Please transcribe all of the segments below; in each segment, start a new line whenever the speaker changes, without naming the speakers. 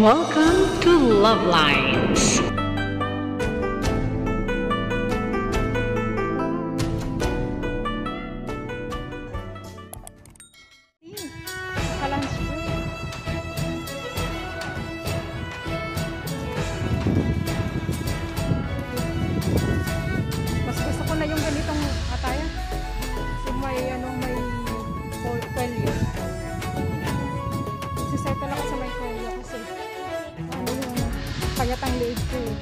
Welcome to Love Lines.
Mas gusto ko na yung ganitong ataya. Kasi may kwelyo. Nagsisettle ako sa may kwelyo kasi yung payatang liig ko eh.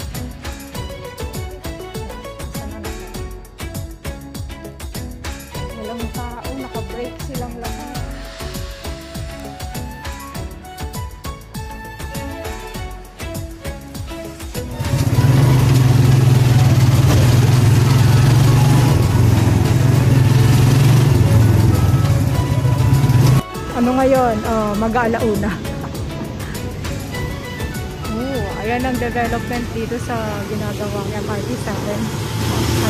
Walang tao, naka-break silang lahat. Ano ngayon? Mag-aalauna. Ayan ang development dito sa ginagawang MRT7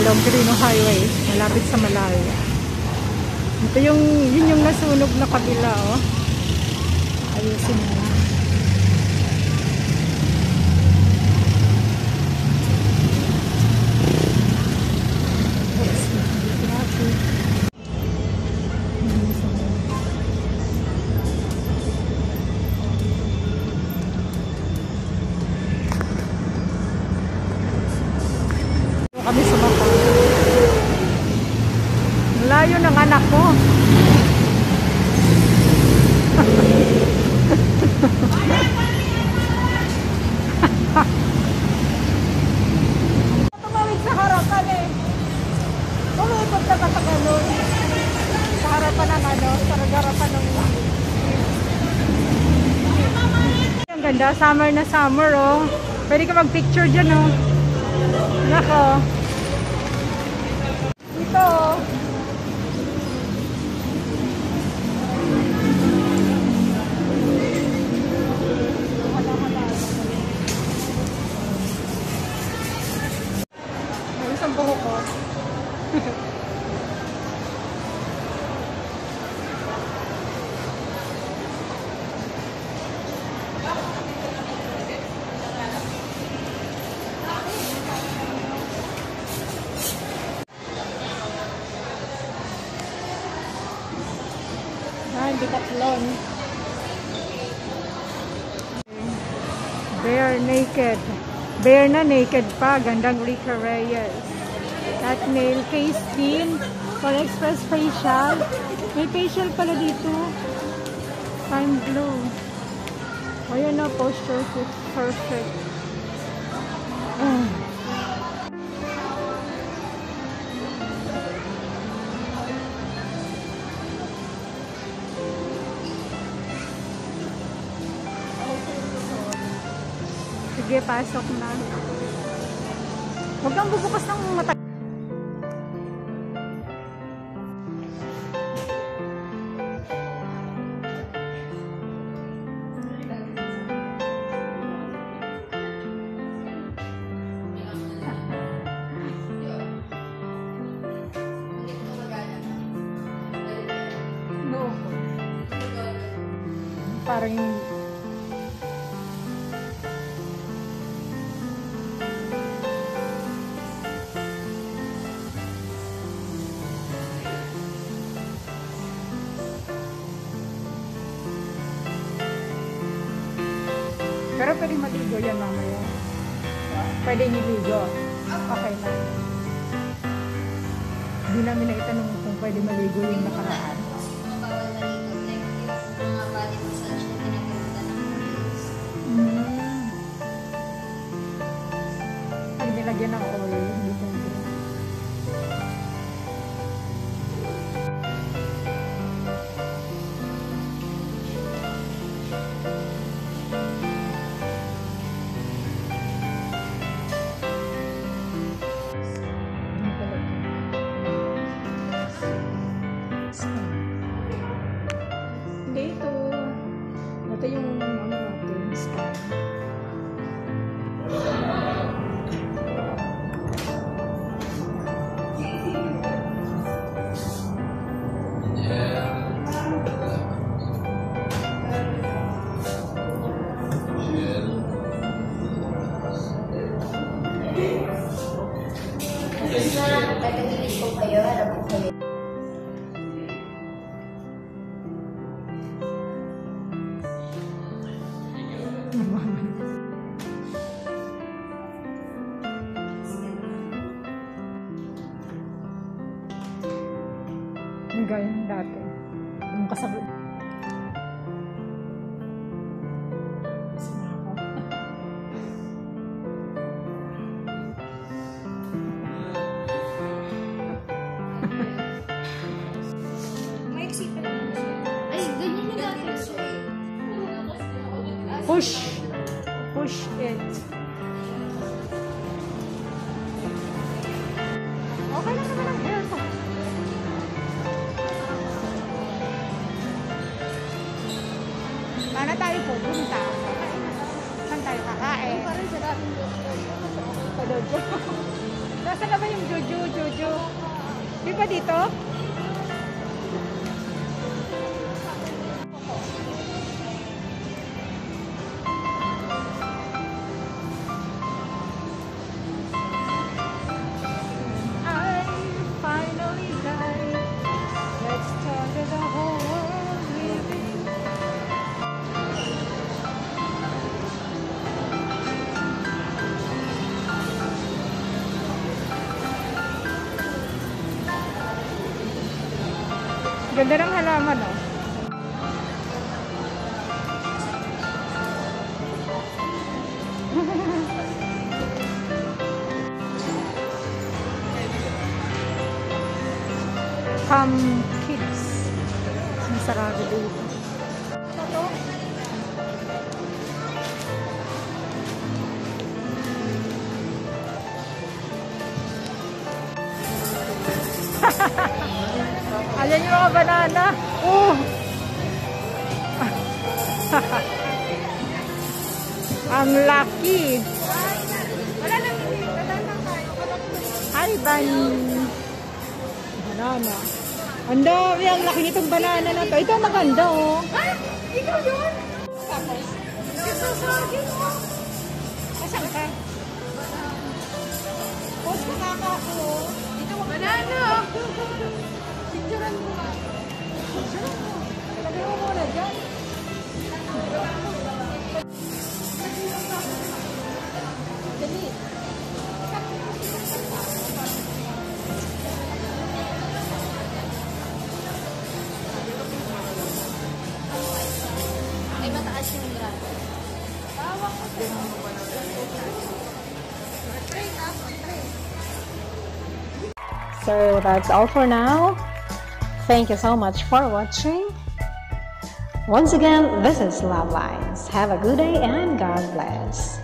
along Quirino Highway, malapit sa Malaya. Ito yun yung nasunog na kabila, oh. Ayusin mo. Kami sumakay. Layo ng anak ko. Tumawid sa harapan eh. Tumawid ka sa tagalog. Sa harapan ng sa harapan ng ang ganda, summer na summer oh. Pwede ka mag-picture dyan oh. Nako. Ito. May isang buhok ko. Decathlon. Bare naked. Bare na naked pa. Gandang Rica Reyes. At nail case din. For express facial. May facial pala dito. Time blue. Ayan na. Posture fit. Perfect. Sige, pasok na. Huwag kang bubukas ng mata. No. Parang pero pwede maligo yan mamaya. Pwede niligo. Okay na. Hindi namin na itanong kung pwede maligo yung nakaraan.
Bawal maligo. Like yung mga body massage na pinagalitan ng police.
Pag nilagyan ng oil, hindi pwede. Dito. Yung ganyan dati. Yung kasabot.
Ay, ganyan yung dati.
Push. Push it. Okay lang naman ang hair ko. Sana tayo pupunta. Saan tayo kakain?
Parang sa daming
Jojo. Nasaan na ba yung Jojo? Di ba dito? I finally died. Let's talk to the whole world living. Ganda ng halaman, oh. Come kids. Masarado dito. Ito. Ayan yung mga banana. Oh! Ang lucky. Hi, Bunny. Banana. Ang dami. Ang laki nitong banana na to. Ito maganda, oh. Ay! Ikaw yun! Tapos? Sasagin mo. Asan ka? Post ka kaka ako. Ito banana. Picturean mo ba? Picturean mo. Lagay mo muna dyan. Dali.
Ay, mataas yung grado.
So that's all for now. Thank you so much for watching. Once again, this is Love Lines. Have a good day and God bless.